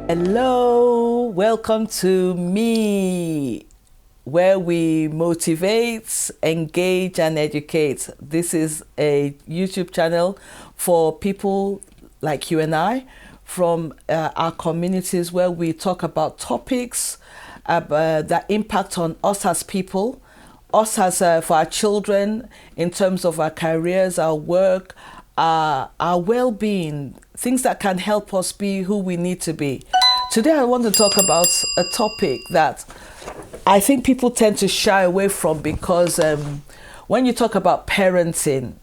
Hello, welcome to me, where we motivate, engage, and educate. This is a YouTube channel for people like you and I from our communities, where we talk about topics that impact on us as people, us as for our children, in terms of our careers, our work, our well-being, things that can help us be who we need to be. Today I want to talk about a topic that I think people tend to shy away from, because when you talk about parenting,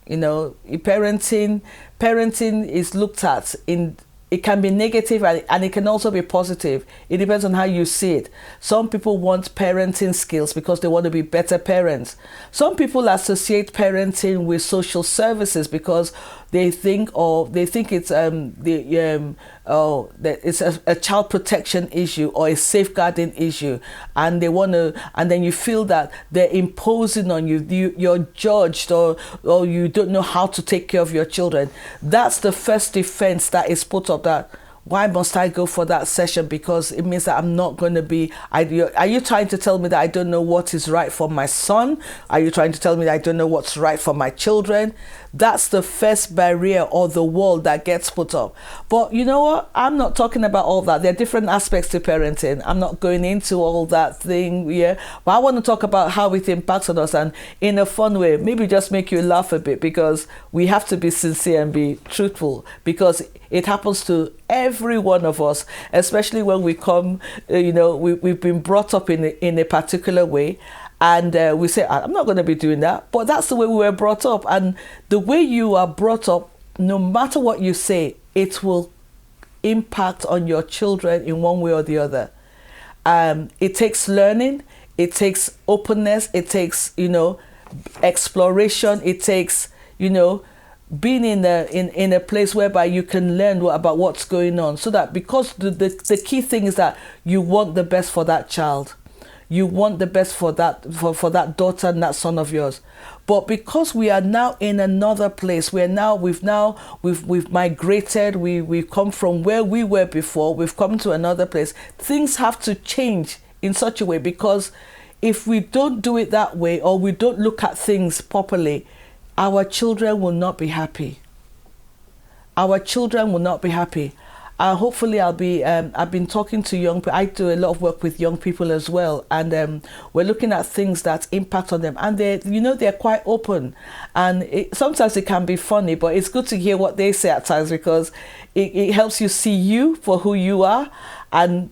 parenting is looked at in, it can be negative and it can also be positive. It depends on how you see it. Some people want parenting skills because they want to be better parents. Some people associate parenting with social services because they think it's it's a child protection issue or a safeguarding issue, and they want to, and then you feel that they're imposing on you, you're judged, or you don't know how to take care of your children. That's the first defense that is put up, that why must I go for that session? Because it means that I'm not going to be. Are you trying to tell me that I don't know what is right for my son? Are you trying to tell me that I don't know what's right for my children? That's the first barrier or the wall that gets put up. But you know what? I'm not talking about all that. There are different aspects to parenting. I'm not going into all that thing, yeah. But I want to talk about how it impacts on us, and in a fun way, maybe just make you laugh a bit, because we have to be sincere and be truthful, because it happens to every one of us, especially when we come, we've been brought up in a particular way. And we say, I'm not going to be doing that. But that's the way we were brought up. And the way you are brought up, no matter what you say, it will impact on your children in one way or the other. It takes learning. It takes openness. It takes, exploration. It takes, being in a place whereby you can learn about what's going on. So that, because the key thing is that you want the best for that child. You want the best for that daughter and that son of yours. But because we are now in another place, we've migrated, we've come from where we were before, we've come to another place. Things have to change in such a way, because if we don't do it that way, or we don't look at things properly, our children will not be happy. Our children will not be happy. Hopefully I've been talking to young people. I do a lot of work with young people as well, and we're looking at things that impact on them, and they're quite open, and sometimes it can be funny, but it's good to hear what they say at times, because it helps you see you for who you are, and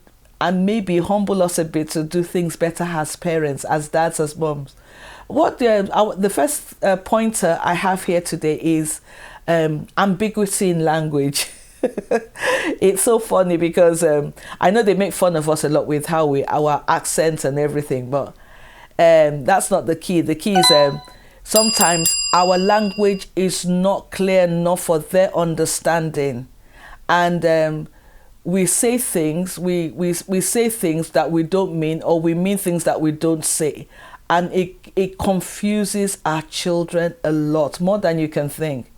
maybe humble us a bit to do things better as parents, as dads, as moms. What the first pointer I have here today is ambiguity in language. It's so funny, because I know they make fun of us a lot with our accents and everything, but that's not the key. The key is sometimes our language is not clear enough for their understanding, and we say things we say things that we don't mean, or we mean things that we don't say, and it confuses our children a lot, more than you can think.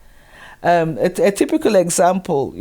A typical example,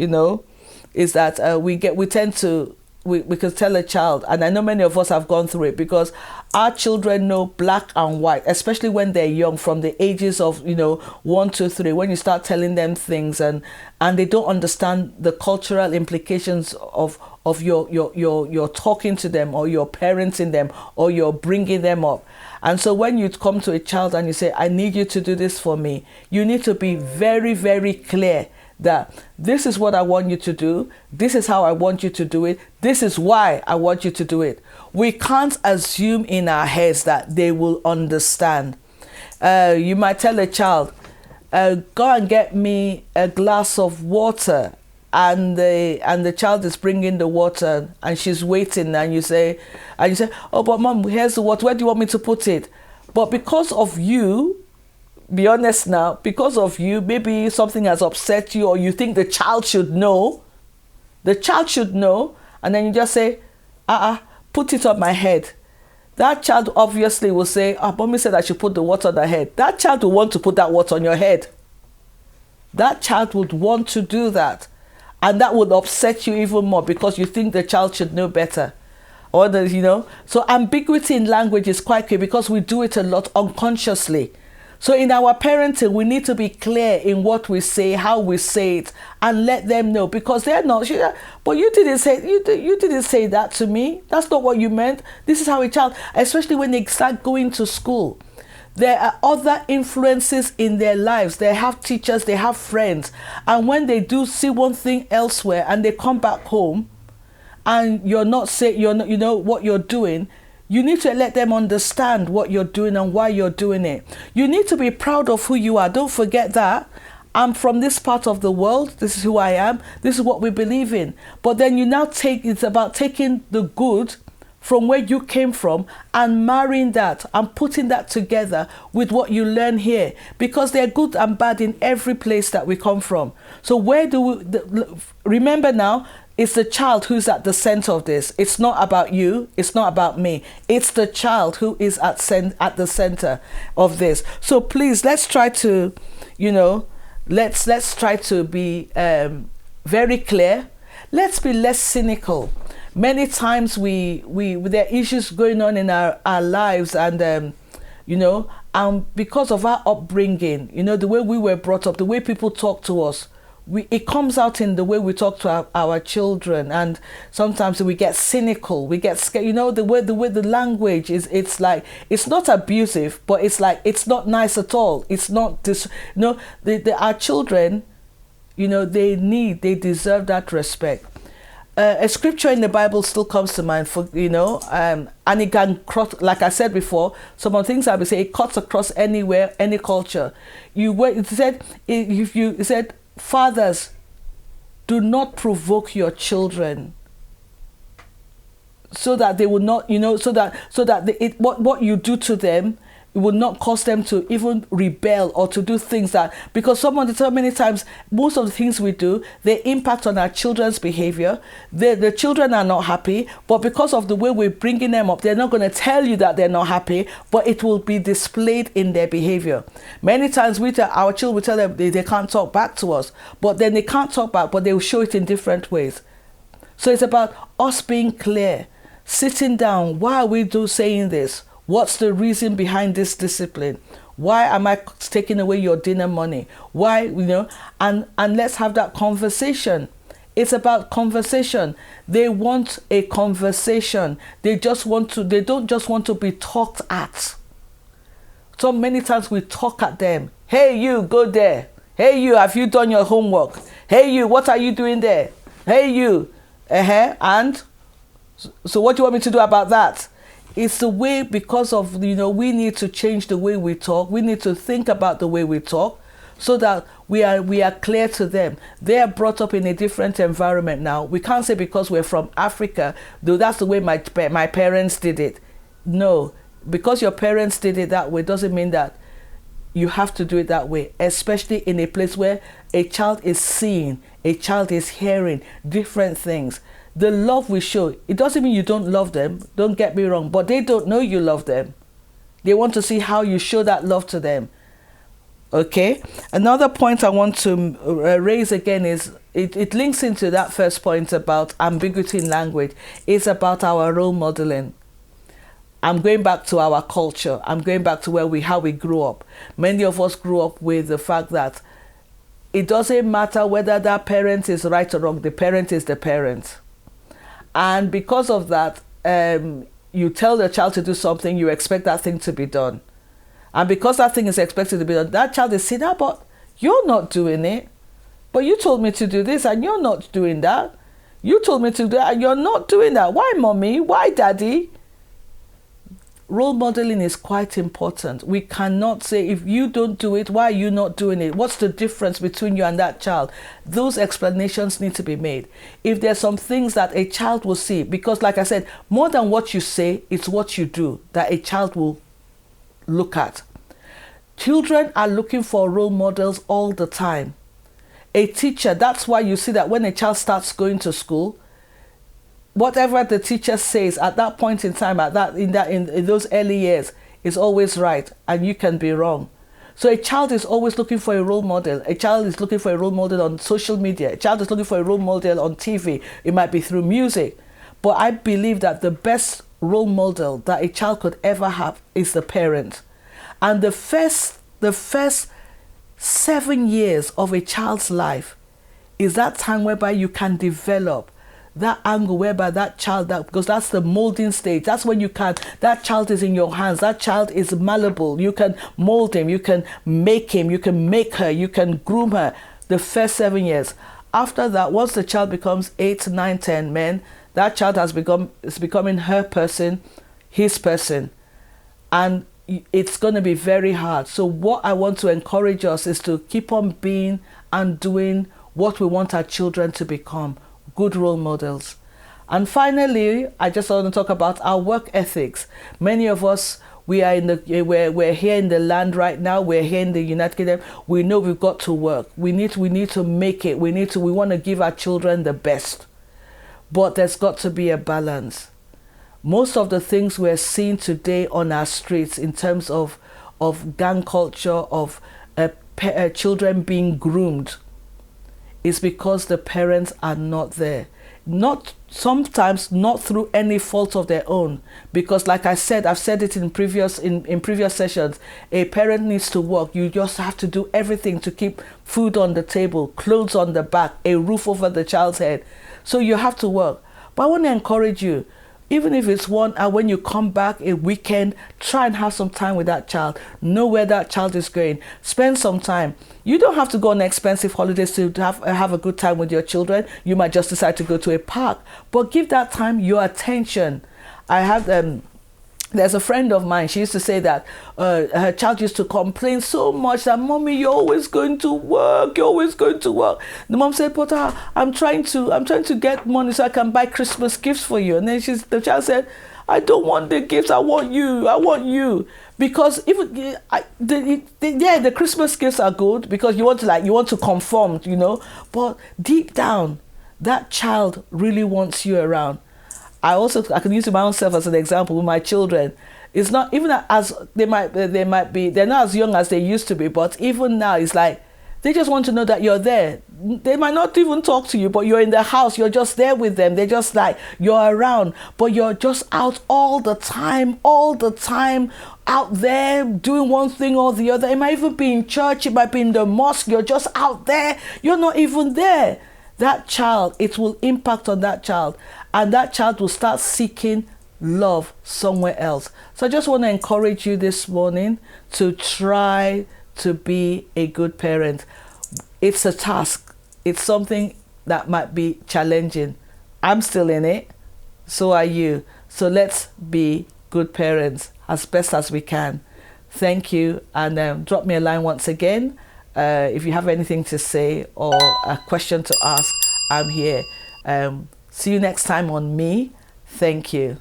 is that we could tell a child, and I know many of us have gone through it, because our children know black and white, especially when they're young, from the ages of 1, 2, 3. When you start telling them things, and they don't understand the cultural implications of your talking to them, or your parenting them, or you're bringing them up. And so when you come to a child and you say, I need you to do this for me, you need to be very, very clear that this is what I want you to do. This is how I want you to do it. This is why I want you to do it. We can't assume in our heads that they will understand. You might tell a child, go and get me a glass of water. And the child is bringing the water, and she's waiting, and you say, oh, but mom, here's the water. Where do you want me to put it? But because of you, be honest now, because of you, maybe something has upset you, or you think the child should know. The child should know, and then you just say, put it on my head. That child obviously will say, mommy said I should put the water on her head. That child will want to put that water on your head. That child would want to do that. And that would upset you even more because you think the child should know better. Or so ambiguity in language is quite key because we do it a lot unconsciously. So in our parenting, we need to be clear in what we say, how we say it, and let them know, because they're not sure. But you didn't say that to me. That's not what you meant. This is how a child, especially when they start going to school, there are other influences in their lives. They have teachers, they have friends, and when they do see one thing elsewhere and they come back home, and you're not saying, you know what you're doing, you need to let them understand what you're doing and why you're doing it. You need to be proud of who you are. Don't forget that. I'm from this part of the world. This is who I am. This is what we believe in. But then you now it's about taking the good from where you came from and marrying that and putting that together with what you learn here, because they're good and bad in every place that we come from. So where do we remember now? It's the child who's at the center of this. It's not about you. It's not about me. It's the child who is at the center of this. So please, let's try to, let's try to be very clear. Let's be less cynical. Many times there are issues going on in our lives, and because of our upbringing, the way we were brought up, the way people talk to us, it comes out in the way we talk to our children, and sometimes we get cynical, we get scared. The way the language is, it's like, it's not abusive, but it's like, it's not nice at all. It's not this. Our children, they deserve that respect. A scripture in the Bible still comes to mind for and it can cross, like I said before, some of the things I would say, it cuts across anywhere, any culture. It said, fathers, do not provoke your children, so that they will not, what you do to them, it will not cause them to even rebel or to do things that, because so many times, most of the things we do, they impact on our children's behavior. The children are not happy, but because of the way we're bringing them up, they're not going to tell you that they're not happy, but it will be displayed in their behavior. Many times our children, we tell them they can't talk back to us, but then they can't talk back, but they will show it in different ways. So it's about us being clear, sitting down. Why are we saying this? What's the reason behind this discipline? Why am I taking away your dinner money? Why, and let's have that conversation. It's about conversation. They want a conversation. They don't just want to be talked at. So many times we talk at them. Hey, you, go there. Hey, you, have you done your homework? Hey, you, what are you doing there? Hey, you, and so what do you want me to do about that? It's the way, because of, we need to change the way we talk. We need to think about the way we talk so that we are clear to them. They are brought up in a different environment now. We can't say because we're from Africa, though that's the way my parents did it. No, because your parents did it that way doesn't mean that you have to do it that way, especially in a place where a child is seeing, a child is hearing different things. The love we show, it doesn't mean you don't love them, don't get me wrong, but they don't know you love them. They want to see how you show that love to them. Okay? Another point I want to raise again is, it links into that first point about ambiguity in language. It's about our role modeling. I'm going back to our culture. I'm going back to how we grew up. Many of us grew up with the fact that it doesn't matter whether that parent is right or wrong, the parent is the parent. And because of that, you tell the child to do something, you expect that thing to be done. And because that thing is expected to be done, that child is saying, but you're not doing it. But you told me to do this and you're not doing that. You told me to do that and you're not doing that. Why, mommy? Why, daddy? Role modeling is quite important. We cannot say, if you don't do it, why are you not doing it? What's the difference between you and that child? Those explanations need to be made. If there's some things that a child will see, because like I said, more than what you say, it's what you do that a child will look at. Children are looking for role models all the time. A teacher, that's why you see that when a child starts going to school, whatever the teacher says at that point in time, in those early years, is always right, and you can be wrong. So a child is always looking for a role model. A child is looking for a role model on social media. A child is looking for a role model on TV. It might be through music. But I believe that the best role model that a child could ever have is the parent. And the first 7 years of a child's life is that time whereby you can develop that angle whereby that child, because that's the molding stage. That's when that child is in your hands. That child is malleable. You can mold him. You can make him. You can make her. You can groom her. The first 7 years. After that, once the child becomes 8, 9, 10, men, that child is becoming her person, his person. And it's going to be very hard. So what I want to encourage us is to keep on being and doing what we want our children to become. Good role models. And finally, I just want to talk about our work ethics. Many of us, we're here in the land right now. We're here in the United Kingdom. We know we've got to work. We need to make it. We want to give our children the best. But there's got to be a balance. Most of the things we're seeing today on our streets in terms of gang culture, of children being groomed, is because the parents are not there. Sometimes not through any fault of their own. Because like I said, I've said it in previous sessions, a parent needs to work. You just have to do everything to keep food on the table, clothes on the back, a roof over the child's head. So you have to work. But I want to encourage you, even if it's 1 hour, when you come back a weekend, try and have some time with that child. Know where that child is going. Spend some time. You don't have to go on expensive holidays to have a good time with your children. You might just decide to go to a park. But give that time your attention. I have there's a friend of mine, she used to say that her child used to complain so much that, "Mommy, you're always going to work, you're always going to work." The mom said, "But I'm trying to get money so I can buy Christmas gifts for you." And then the child said, "I don't want the gifts, I want you. Because even the Christmas gifts are good because you want to conform, but deep down, that child really wants you around. I can use my own self as an example with my children. It's not even as they're not as young as they used to be, but even now it's like they just want to know that you're there. They might not even talk to you, but you're in the house, you're just there with them. They're just like, you're around, but you're just out all the time, out there doing one thing or the other. It might even be in church, it might be in the mosque, you're just out there, you're not even there. That child, it will impact on that child, and that child will start seeking love somewhere else. So I just want to encourage you this morning to try to be a good parent. It's a task. It's something that might be challenging. I'm still in it. So are you. So let's be good parents as best as we can. Thank you. And drop me a line once again. If you have anything to say or a question to ask, I'm here. See you next time on Me. Thank you.